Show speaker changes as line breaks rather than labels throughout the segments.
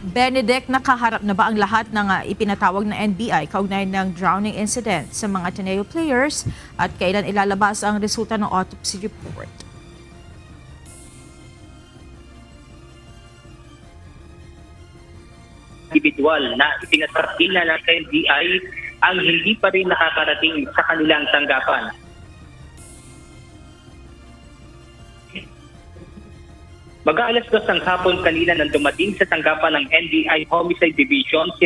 Benedict, nakaharap na ba ang lahat ng ipinatawag na NBI kaugnay ng drowning incident sa mga Ateneo players at kailan ilalabas ang resulta ng autopsy report?
Individual na ipinasakila ng NBI ang hindi pa rin nakakarating sa kanilang tanggapan. Mag-aalas 2 ng hapon kanina nang dumating sa tanggapan ng NBI Homicide Division si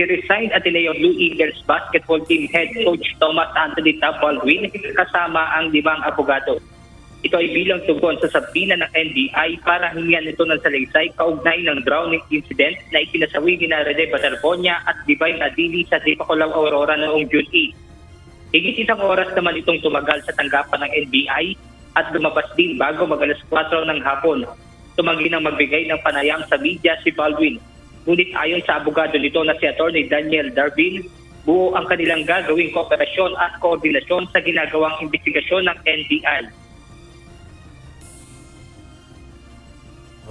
resigned Ateneo Blue Eagles basketball team head coach Thomas Anthony Baldwin kasama ang 5 abogado. Ito ay bilang tugon sa sabina ng NBI para hingian ito ng salaysay kaugnay ng drowning incident na ikinasawi ni Rene Baterbonia at Divine Adili sa Dipakulaw, Aurora noong June 8. Higit isang oras naman itong tumagal sa tanggapan ng NBI at lumabas din bago mag-alas 4 ng hapon. Tumanggi nang magbigay ng panayam sa media si Baldwin. Ngunit ayon sa abogado nito na si Atty. Daniel Darvin, buo ang kanilang gagawing kooperasyon at koordinasyon sa ginagawang investigasyon ng NBI.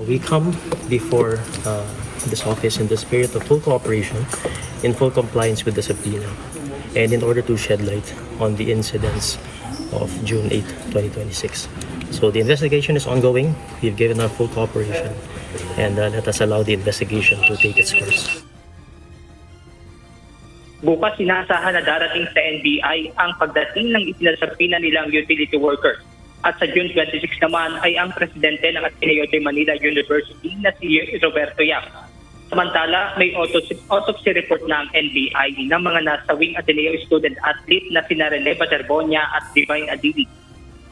We come before this office in the spirit of full cooperation, in full compliance with the subpoena, and in order to shed light on the incidents of June 8, 2026. So the investigation is ongoing. We've given our full cooperation, and let us allow the investigation to take its course.
Bukas sinaasahan na darating sa NBI ang pagdating ng isinasapina nilang utility workers. At sa June 26 naman ay ang presidente ng Ateneo de Manila University na si Roberto Yap. Samantala, may autopsy report ng NBI ng mga nasawing Ateneo student athlete na sina Rene Baterbonia at Divine Adili.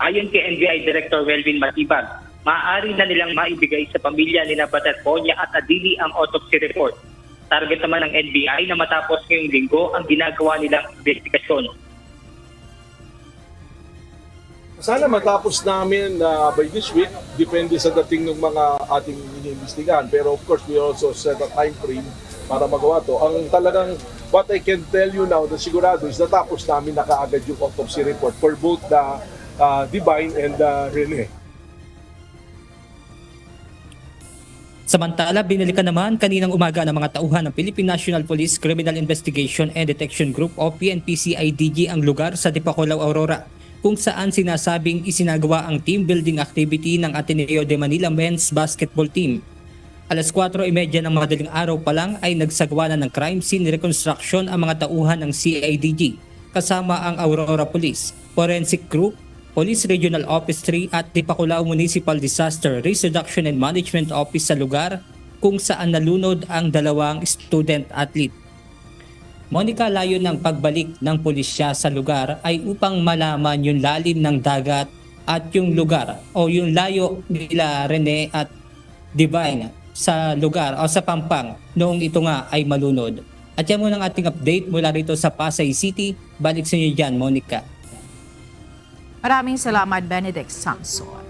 Ayon kay NBI Director Welvin Matibag, maaari na nilang maibigay sa pamilya ni Baterbonia at Adili ang autopsy report. Target naman ng NBI na matapos ngayong linggo ang ginagawa nilang investigasyon.
Sana matapos namin by this week, depende sa dating ng mga ating iniimbestigahan. Pero of course, we also set a time frame para magawa to. Ang talagang, what I can tell you now na sigurado is natapos namin na kaagad yung autopsy report for both the Divine and Rene.
Samantala, binalikan naman kaninang umaga ng mga tauhan ng Philippine National Police Criminal Investigation and Detection Group o PNP-CIDG ang lugar sa Dipakulaw, Aurora, kung saan sinasabing isinagawa ang team building activity ng Ateneo de Manila Men's Basketball Team. Alas 4:30 ng madaling araw pa lang ay nagsagawa na ng crime scene reconstruction ang mga tauhan ng CIDG kasama ang Aurora Police, Forensic Group, Police Regional Office 3 at Dipakulaw Municipal Disaster Risk Reduction and Management Office sa lugar kung saan nalunod ang 2 student athlete. Monica, layo ng pagbalik ng pulisya sa lugar ay upang malaman yung lalim ng dagat at yung lugar o yung layo nila Rene at Divine sa lugar o sa Pampang noong ito nga ay malunod. At yan muna ang ating update mula rito sa Pasay City. Balik sa inyo dyan, Monica.
Maraming salamat, Benedict Samson.